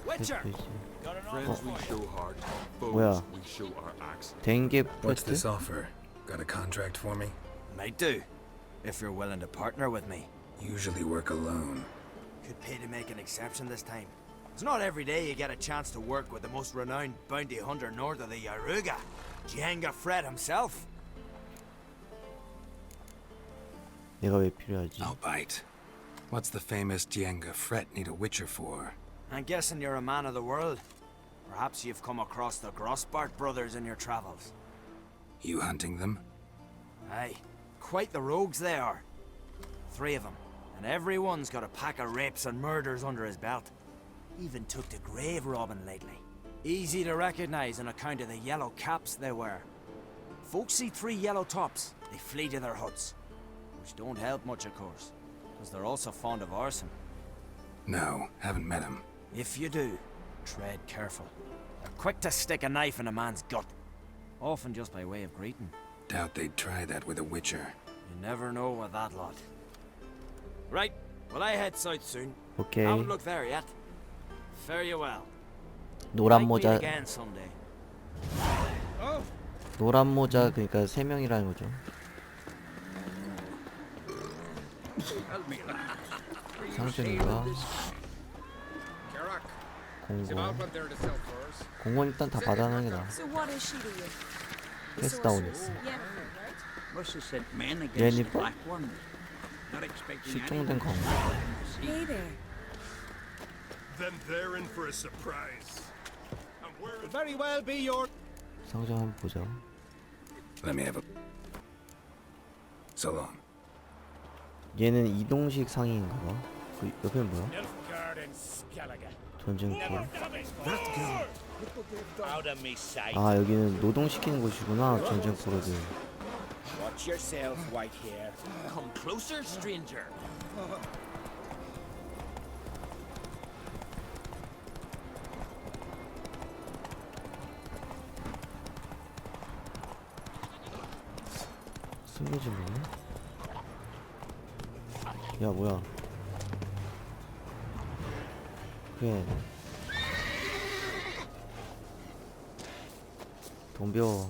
Witcher, 됐지. got an Friends offer we for you. show heart, 뭐야? foes we show our axe. dengue What's 프로젝트? this offer? Got a contract for me? Might do, if you're willing to partner with me. Usually work alone. Could pay to make an exception this time. It's not every day you get a chance to work with the most renowned bounty hunter north of the Yaruga, Jenga Fred himself. 내가 왜 필요하지? I'll bite. What's the famous Jenga Fret need a witcher for? I'm guessing you're a man of the world. Perhaps you've come across the Grossbart brothers in your travels. You hunting them? Aye, quite the rogues they are. 3 of them, and every one's got a pack of rapes and murders under his belt. Even took to grave robbing lately. Easy to recognize on account of the yellow caps they wear. Folks see 3 yellow tops, they flee to their huts. Which don't help much, of course, because they're also fond of arson. No, haven't met him. If you do, tread careful. They're quick to stick a knife in a man's gut, often just by way of greeting. Doubt they'd try that with a witcher. You never know with that lot. Right, well I head south soon. 오케이. Haven't looked there yet. Fare you well. 노란 Might meet 모자, again someday. 노란 모자 그러니까 3명이라는 거죠. 상준이가 공원. 공원 일단 다 받아놓는 게 나아. So what is she to you? 패스 다운했어. Yeah. Must have sent men against the Jennifer? black one. Not expecting 실종된 anyone. 광고. Hey there. Then they're in for a surprise. And where very well be your 상점 한번 보자. Let me have a... So long. 얘는 이동식 상인인가 봐. 그 옆에는 뭐야? Nilfgaard and Skellige. 전쟁골. Out of me sight. 아 여기는 노동시키는 곳이구나. 전쟁골어들. Watch yourself, white hair. Come closer, stranger. 숨겨진 거네? 야 뭐야? 그래. 덤벼.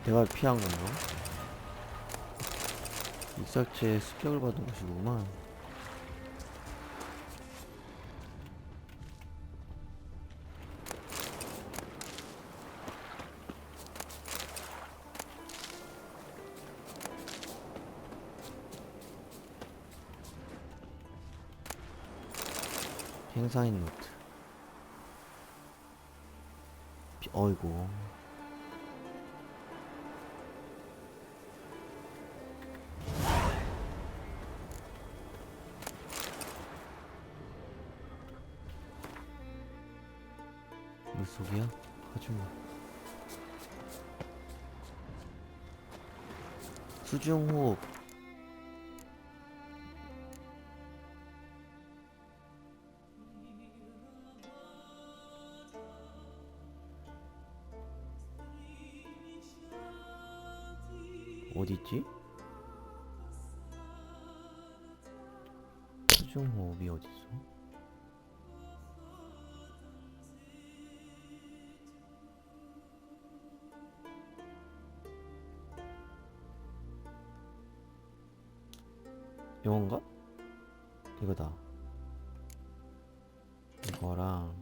내가 피한 건가? 익살체에 습격을 받은 곳이구만. 행사인 노트. 어이구. 물속이야? 하지마. 수중호흡. 어디있지? 수중호흡이 어딨어? 이건가? 이거다. 이거랑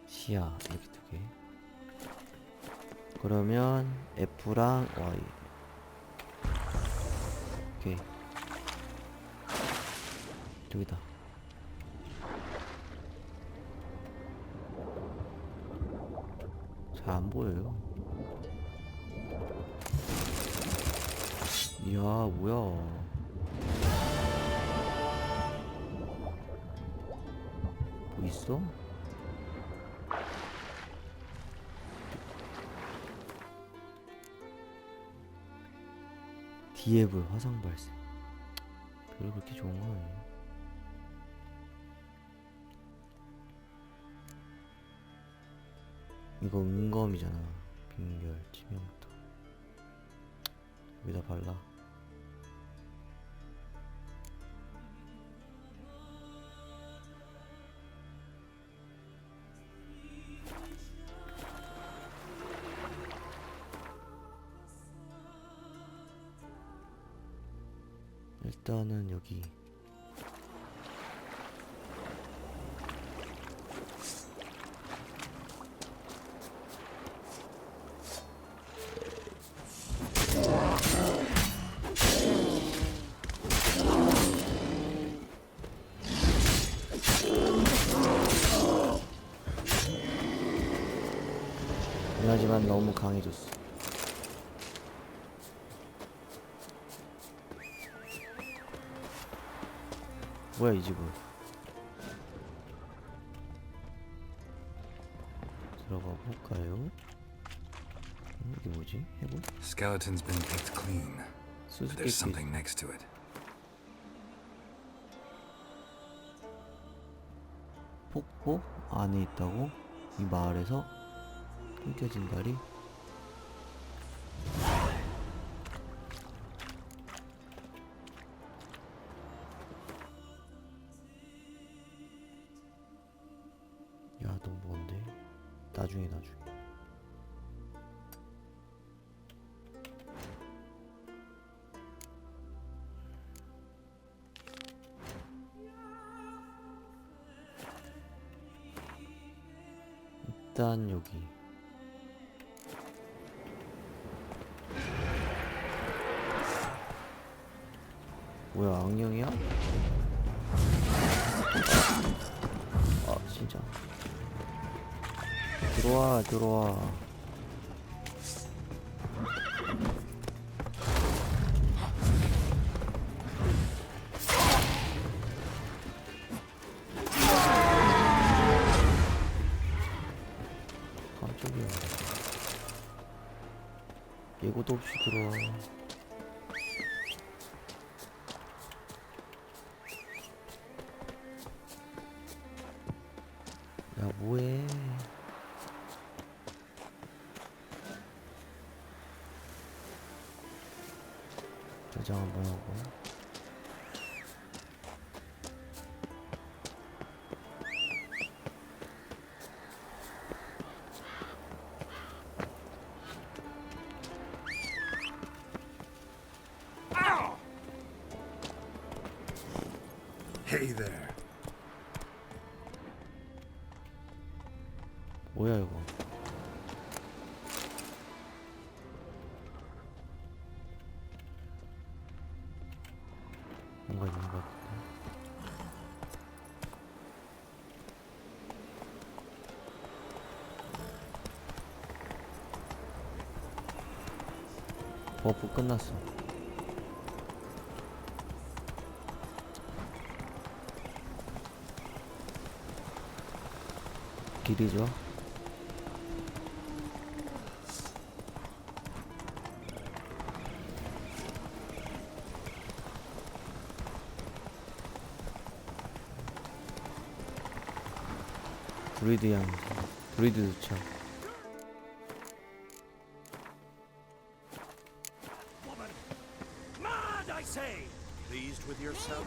시야 이렇게 2개. 그러면 F랑 Y. 오케이. 여기다. 잘 안 보여요. 이야 뭐야. 뭐 있어? 비의 불 화상 발생. 별로 그렇게 좋은 건 아니에요. 이거 은검이잖아. 빙결 치명타. 여기다 발라. 일단은 여기 하지만 너무 강해졌어. 뭐야 이 집은? 들어가 볼까요? 이게 뭐지? 해골? Skeleton's been picked clean. But there's 수수께끼. something next to it. 폭포 안에 있다고? 이 마을에서 숨겨진 다리? 야, 너무 먼데? 나중에. 일단 여기 뭐야, 악령이야? 아 진짜 들어와. 깜짝이야. 예고도 없이 들어와. 야, 뭐해? 저장 한번 하고. Hey there. 뭐야 이거? 뭔가 있는 것 같은데. 버프 끝났어. 길이죠. 브리드 향기. 브리드 도착. Mad, I say! Pleased with yourself?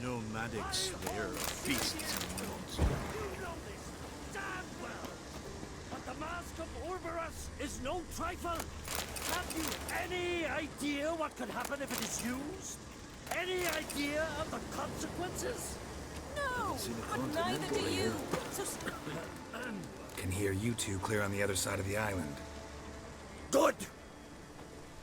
Nomadic slayer of beasts and wilds. You know this damn well! But the Mask of Orberus is no trifle! Have you any idea what could happen if it is used? Any idea of the consequences? No, but neither do you. So Can hear you two clear on the other side of the island. Good!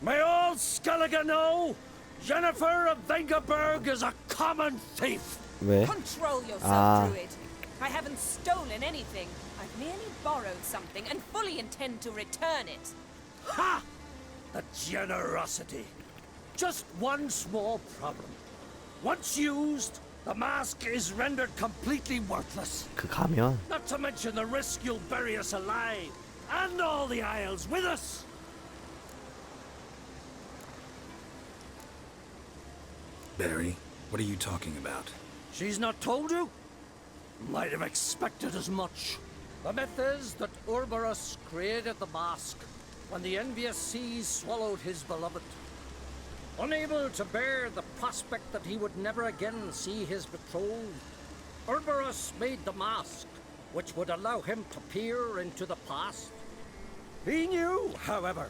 May all Skellige know, Jennifer of Vengerberg is a common thief! 왜? control yourself, Ah. Druid. I haven't stolen anything. I've merely borrowed something and fully intend to return it. Ha! The generosity. Just one small problem. Once used, the mask is rendered completely worthless. 그 가면 Not to mention the risk you'll bury us alive, and all the Isles with us. Barry, what are you talking about? She's not told you? Might have expected as much. The myth is that Ouroboros created the mask when the envious seas swallowed his beloved. Unable to bear the prospect that he would never again see his betrothed, Ouroboros made the mask, which would allow him to peer into the past. He knew, however,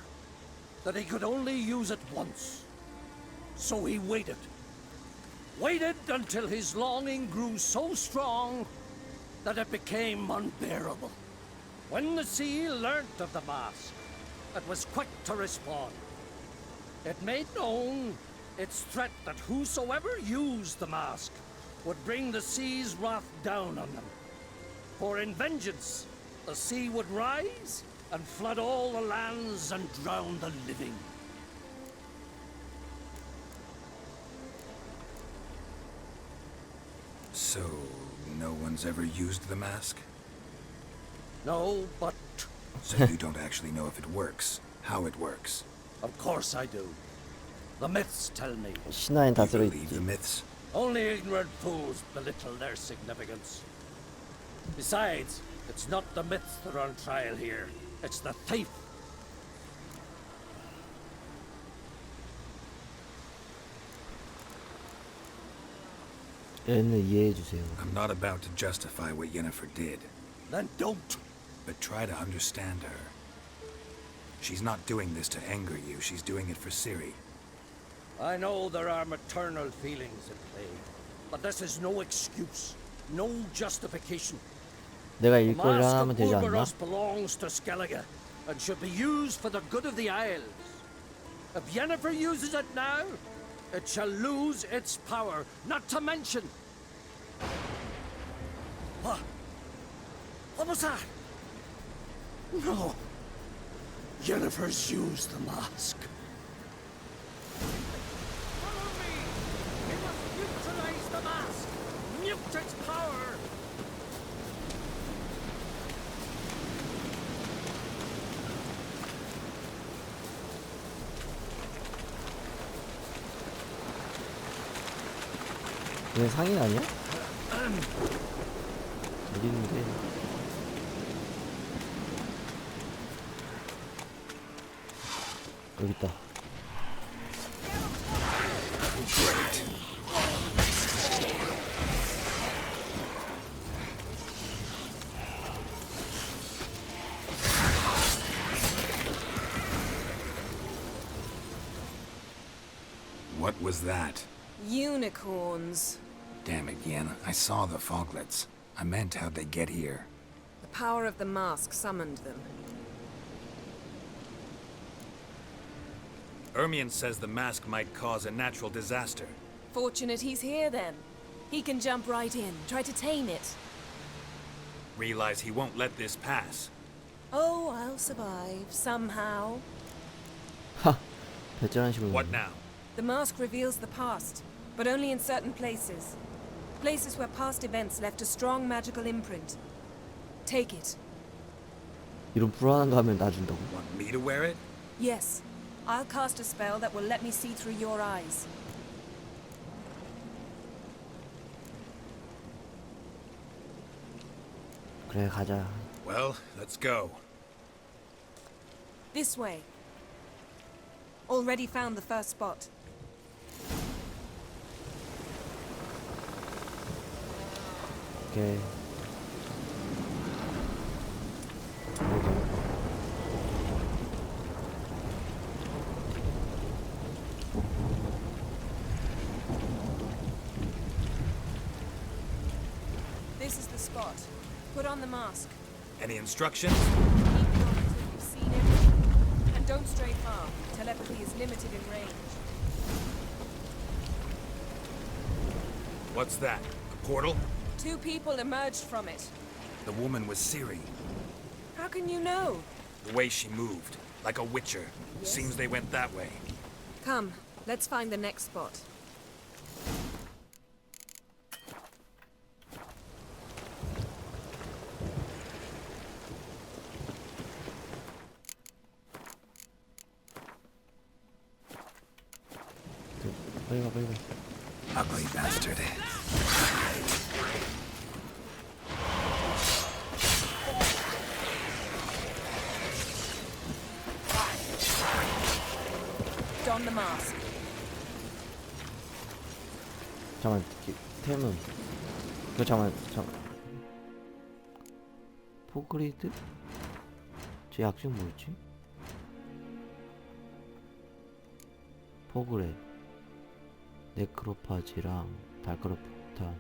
that he could only use it once. So he waited. Waited until his longing grew so strong that it became unbearable. When the sea learnt of the mask, it was quick to respond. It made known its threat that whosoever used the mask would bring the sea's wrath down on them. For in vengeance, the sea would rise and flood all the lands and drown the living. So, no one's ever used the mask? No, but So you don't actually know if it works, how it works. of course I do. The myths tell me. 신화엔 다 You believe the 들어있지. myths? Only ignorant fools belittle their significance. Besides, it's not the myths that are on trial here. It's the thief. 얘는 이해해 주세요. I'm not about to justify what Yennefer did, Then don't. but try to understand her. She's not doing this to anger you, she's doing it for Ciri. I know there are maternal feelings at play, but this is no excuse, no justification. 내가 The 일거리를 mask 하나 of 하면 되지 않나? Ouroboros belongs to Skellige and should be used for the good of the Isles. If Yennefer uses it now, it shall lose its power, not to mention... What was that? No. Yennefer's used the mask. Follow me! We must neutralize the mask! Mute its power! 얘 상인 아니야? 어디 있는데? 여기 있다. What was that? Unicorns. Damn it, Yen. I saw the foglets. I meant how'd they get here. The power of the mask summoned them. Ermion says the mask might cause a natural disaster. Fortunate he's here then. He can jump right in, try to tame it. Realize he won't let this pass. Oh, I'll survive, somehow. 하! 배짱한 식으로. What now? The mask reveals the past, but only in certain places. Places where past events left a strong magical imprint. Take it. 이런 불안한 거 하면 놔준다고? Want me to wear it? Yes. I'll cast a spell that will let me see through your eyes. 그래, 가자. Well, let's go. This way. Already found the first spot. 오케이. This is the spot. Put on the mask. Any instructions? Keep it on until you've seen everything. And don't stray far. Telepathy is limited in range. What's that? A portal? 2 people emerged from it. The woman was Ciri. How can you know? The way she moved, like a witcher. Seems they went that way. Come, let's find the next spot. 빨리 가, 빨리 가. Ugly bastard. Don the mask. 잠깐 템은 이거 잠깐 포그리드? 제 약점 뭐였지? 포그레 네크로파지랑 발가락 폭탄.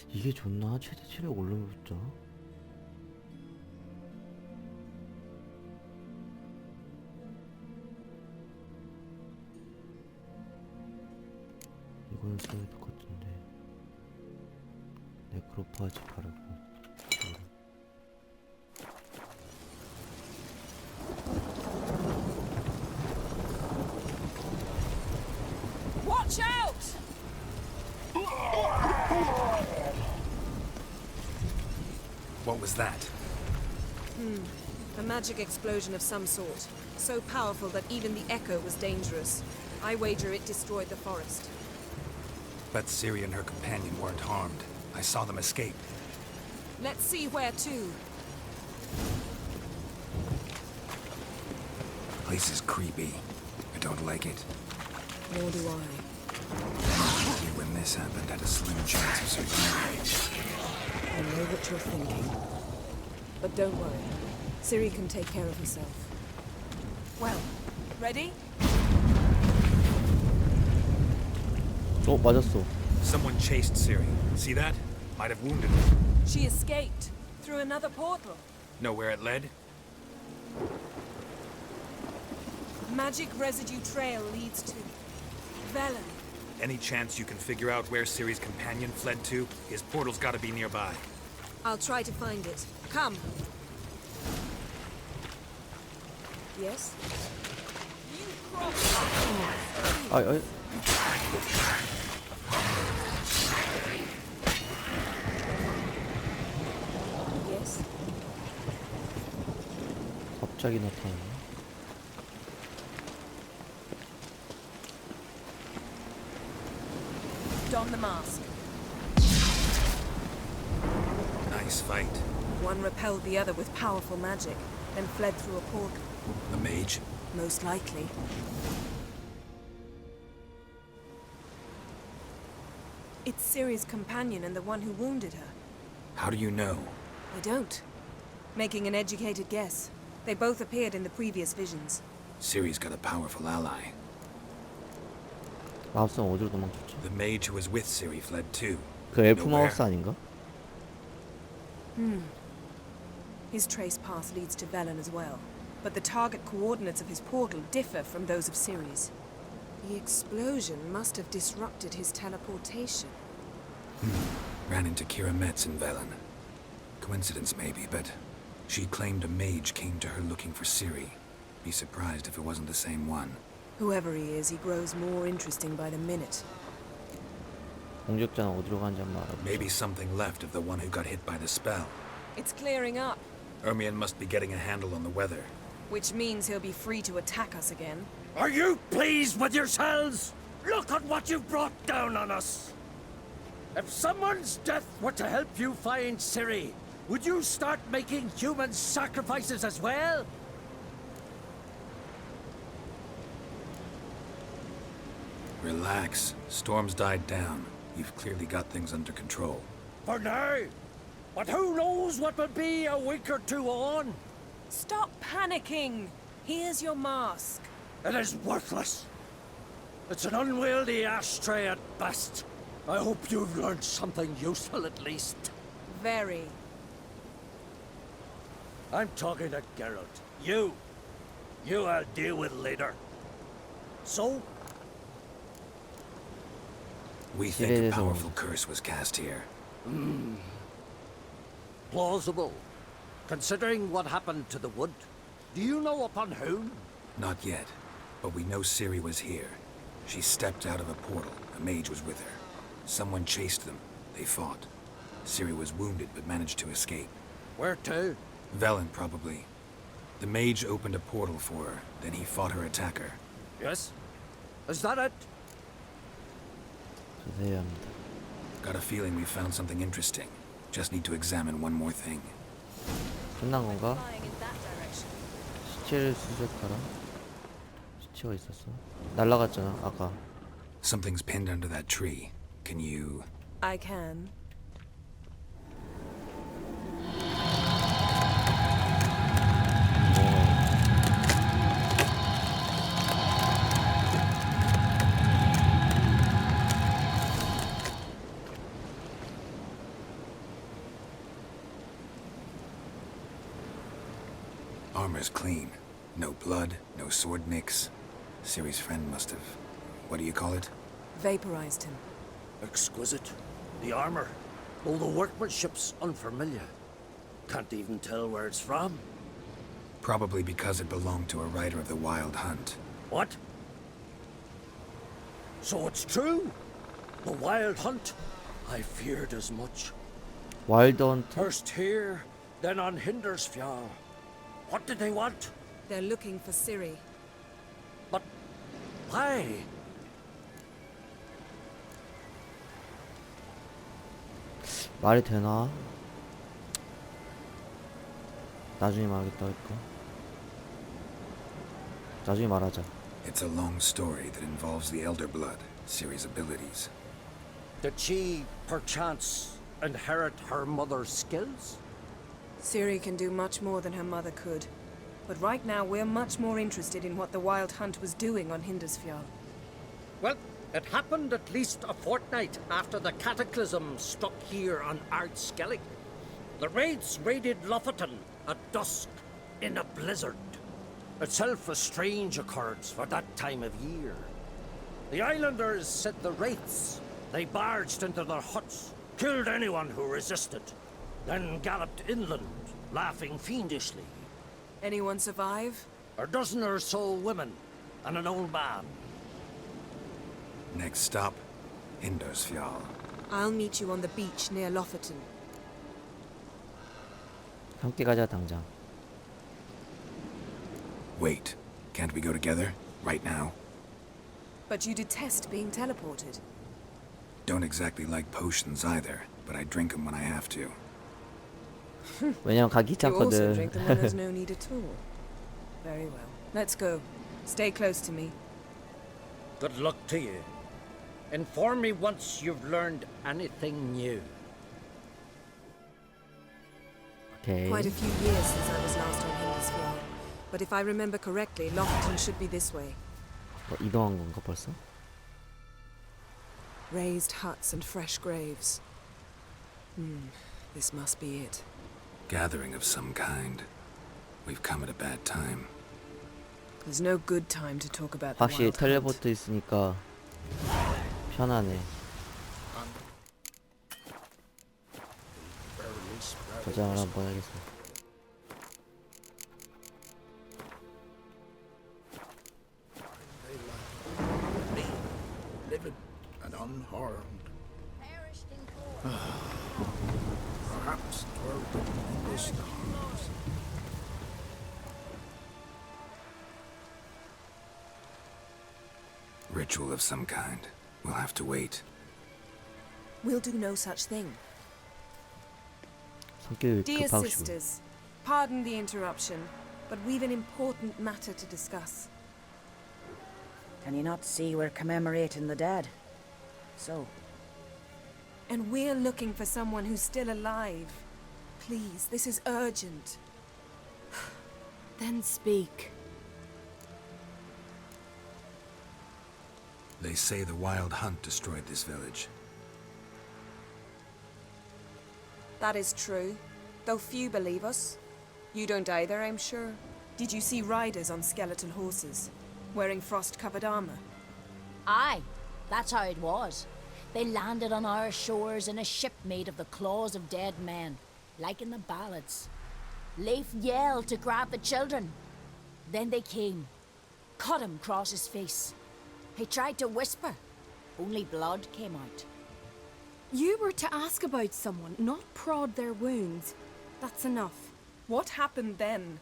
이게 좋나? 최대 체력 올려보자. 이거는 써야 될 것 같은데. 네크로파지 바르고. Watch out! What was that? A magic explosion of some sort. So powerful that even the echo was dangerous. I wager it destroyed the forest. But Ciri and her companion weren't harmed. I saw them escape. Let's see where to. Place is creepy. I don't like it. Nor do I. When this happened, had a slim chance of surviving. I know what you're thinking. But don't worry. Ciri can take care of herself. Well, ready? 맞았어. Someone chased Ciri. See that? Might have wounded her. She escaped through another portal. Know where it led? Magic residue trail leads to Velen. Any chance you can figure out where Ciri's companion fled to? His portal's gotta be nearby. I'll try to find it. Come. Yes? You crossed. 아이. Yes? 갑자기 나타나네. Don the mask. Nice fight. One repelled the other with powerful magic, then fled through a portal. The mage? Most likely. It's Ciri's companion and the one who wounded her. How do you know? I don't. Making an educated guess. They both appeared in the previous visions. Ciri's got a powerful ally. 마우스는 어디로 도망쳤지? The mage who was with Ciri fled too. 그 엘프 Know where? 마우스 아닌가? His trace path leads to Velen as well. But the target coordinates of his portal differ from those of Ciri's. The explosion must have disrupted his teleportation. Ran into Kira Metz in Velen. Coincidence maybe, but she claimed a mage came to her looking for Ciri. Be surprised if it wasn't the same one. Whoever he is, he grows more interesting by the minute. 공격자는 어디로 가는지 한번 알아보자. Maybe something left of the one who got hit by the spell. It's clearing up, Ermion must be getting a handle on the weather. which means he'll be free to attack us again. Are you pleased with yourselves? Look at what you've brought down on us. If someone's death were to help you find Ciri, would you start making human sacrifices as well? Relax. Storm's died down. You've clearly got things under control. For now. But who knows what will be a week or two on? Stop panicking! Here's your mask. It is worthless. It's an unwieldy ashtray at best. I hope you've learned something useful at least. Very. I'm talking to Geralt. You I'll deal with later. So, We think a RED에서 powerful curse was cast here. plausible. Considering what happened to the wood. Do you know upon whom? Not yet, But we know Ciri was here. She stepped out of a portal. A mage was with her. Someone chased them. They fought. Ciri was wounded but managed to escape. Where to? Velen, probably. The mage opened a portal for her, then he fought her attacker. Yes? Is that it? 주세요 합니다. Got a feeling we found something interesting. Just need to examine one more thing. 끝난 건가? Flying in that direction. 시체를 수색하라. 시체가 있었어. 날라갔잖아 아까. Something's pinned under that tree. Can you... I can. Armor's clean. No blood, no sword nicks. Ciri's friend must have... What do you call it? Vaporized him. Exquisite. The armor. Though the workmanship's unfamiliar. Can't even tell where it's from. Probably because it belonged to a rider of the Wild Hunt. What? So it's true? The Wild Hunt? I feared as much. 와일드 헌트? First here, then on Hindersfjall. What did they want? They're looking for Ciri. But why? 말이 되나? 나중에 말하겠다 할까? 나중에 말하자. It's a long story that involves the Elder Blood, Ciri's abilities. Did she, perchance, inherit her mother's skills? Ciri can do much more than her mother could. But right now, we're much more interested in what the Wild Hunt was doing on Hindersfjall. Well, it happened at least a fortnight after the cataclysm struck here on Ardskellig. The raids raided Lofoten at dusk in a blizzard. Itself a strange occurrence for that time of year. The islanders said the wraiths. They barged into their huts, killed anyone who resisted, then galloped inland, laughing fiendishly. Anyone survive? A dozen or so women and an old man. Next stop, Hindersfjall. I'll meet you on the beach near Lofoten. 함께 가자 당장. Wait, can't we go together? Right now? But you detest being teleported. Don't exactly like potions either, but I drink them when I have to. 왜냐면 가기 You also 귀찮거든. drink them when there's no need at all. Very well. Let's go. Stay close to me. Good luck to you. Inform me once you've learned anything new. 오케이. Quite a few years since I was last on Hindersfjall. But if I remember correctly, Lofoten should be this way. 이동한 건가 벌써? Raised huts and fresh graves. This must be it. Gathering of some kind. We've come at a bad time. There's no good time to talk about the 확실히 Wild Hunt. 텔레포트 있으니까 편하네. 저장을 한번 하겠습니다. Me, living and unharmed. Perhaps dwelt in this darkness. Ritual of some kind. We'll have to wait. We'll do no such thing. 성격이 Dear 급하시고. sisters, pardon the interruption, but we've an important matter to discuss. Can you not see we're commemorating the dead? So, And we're looking for someone who's still alive. Please, this is urgent. Then speak. They say the Wild Hunt destroyed this village. That is true, though few believe us. You don't either, I'm sure. Did you see riders on skeletal horses, wearing frost-covered armor? Aye, that's how it was. They landed on our shores in a ship made of the claws of dead men, like in the ballads. Leif yelled to grab the children. Then they came, cut him across his face. He tried to whisper. Only blood came out. You were to ask about someone, not prod their wounds. That's enough. What happened then?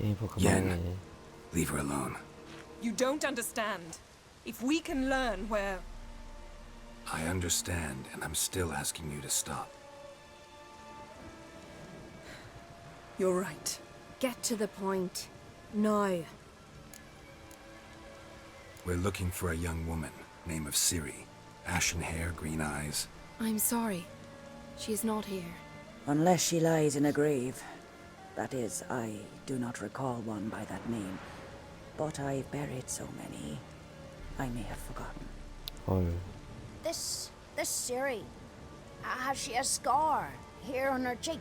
예니퍼 Yen, 그만해. leave her alone. You don't understand. If we can learn where... I understand, and I'm still asking you to stop. You're right. Get to the point. Now. We're looking for a young woman, name of Ciri. Ashen hair, green eyes. I'm sorry. She's not here. Unless she lies in a grave. That is, I do not recall one by that name. But I've buried so many, I may have forgotten. 헐. This Ciri, has she a scar here on her cheek?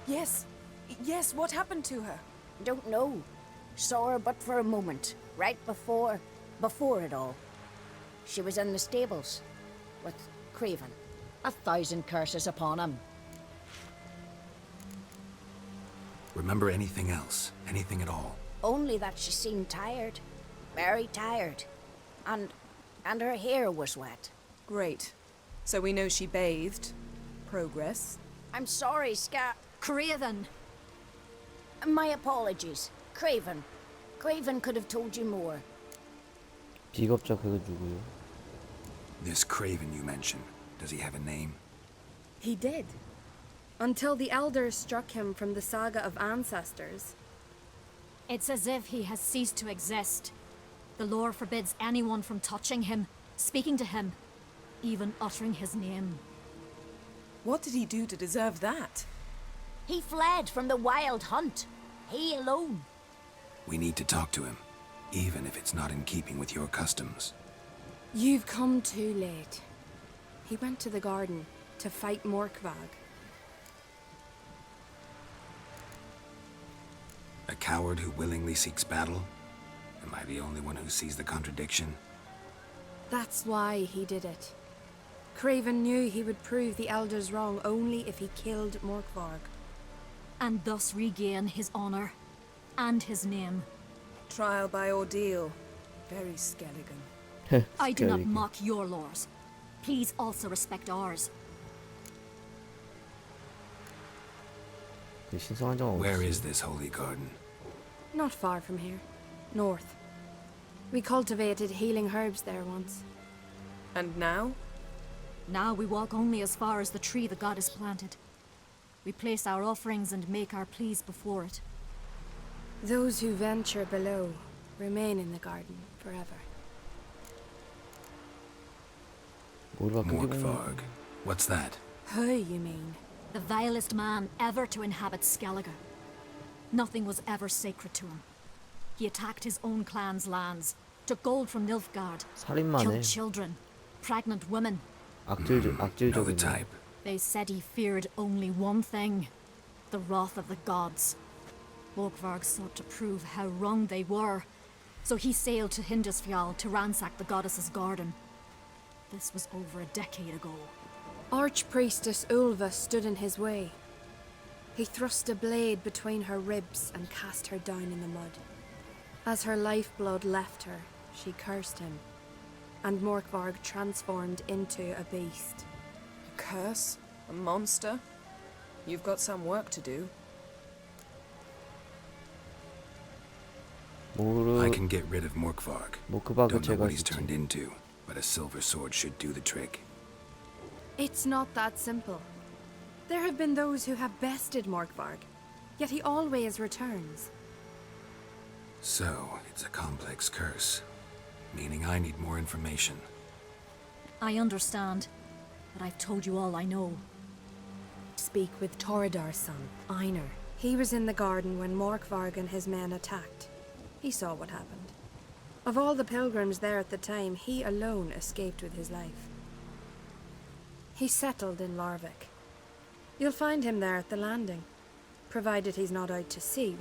Yes. Yes, what happened to her? Don't know. Saw her but for a moment, right before it all. She was in the stables with Craven. 1,000 curses upon him. Remember anything else? Anything at all? Only that she seemed tired. Very tired. And her hair was wet. Great. So we know she bathed. Progress. I'm sorry, Craven! My apologies. Craven. Craven could have told you more. 비겁자 그거 누구요? This Craven you mentioned, does he have a name? He did. Until the elders struck him from the saga of ancestors. It's as if he has ceased to exist. The lore forbids anyone from touching him, speaking to him, even uttering his name. What did he do to deserve that? He fled from the wild hunt. He alone. We need to talk to him, even if it's not in keeping with your customs. You've come too late. He went to the garden to fight Morkvag. A coward who willingly seeks battle? Am I the only one who sees the contradiction? That's why he did it. Craven knew he would prove the elders wrong only if he killed Morkvarg. And thus regain his honor and his name. Trial by ordeal. Very Skelligan. I do not mock your laws. Please also respect ours. 그 신성한 정 Where is this holy garden? Not far from here. North. We cultivated healing herbs there once. And now? Now we walk only as far as the tree the goddess planted. We place our offerings and make our pleas before it. Those who venture below remain in the garden forever. Morkvarg. What's that? Who, you mean? The vilest man ever to inhabit Skellige. Nothing was ever sacred to him. He attacked his own clan's lands, took gold from Nilfgaard, 살인만 해. killed children, pregnant women. Know the 악질적인. type. They said he feared only one thing, the wrath of the gods. Morkvarg sought to prove how wrong they were, so he sailed to Hindisfjall to ransack the goddess's garden. This was over a decade ago. Archpriestess Ulva stood in his way. He thrust a blade between her ribs and cast her down in the mud. As her lifeblood left her, she cursed him, and Morkvarg transformed into a beast. A curse? A monster? You've got some work to do. I can get rid of Morkvarg. 모크바그 Don't know 제가 what he's 했지. turned into, but a silver sword should do the trick. It's not that simple. There have been those who have bested Morkvarg, yet he always returns. So, it's a complex curse, meaning I need more information. I understand, but I've told you all I know. Speak with Toradar's son, Einar. He was in the garden when Morkvarg and his men attacked. He saw what happened. Of all the pilgrims there at the time, he alone escaped with his life. He settled in Larvik. You'll find him there at the landing, provided he's not out to sea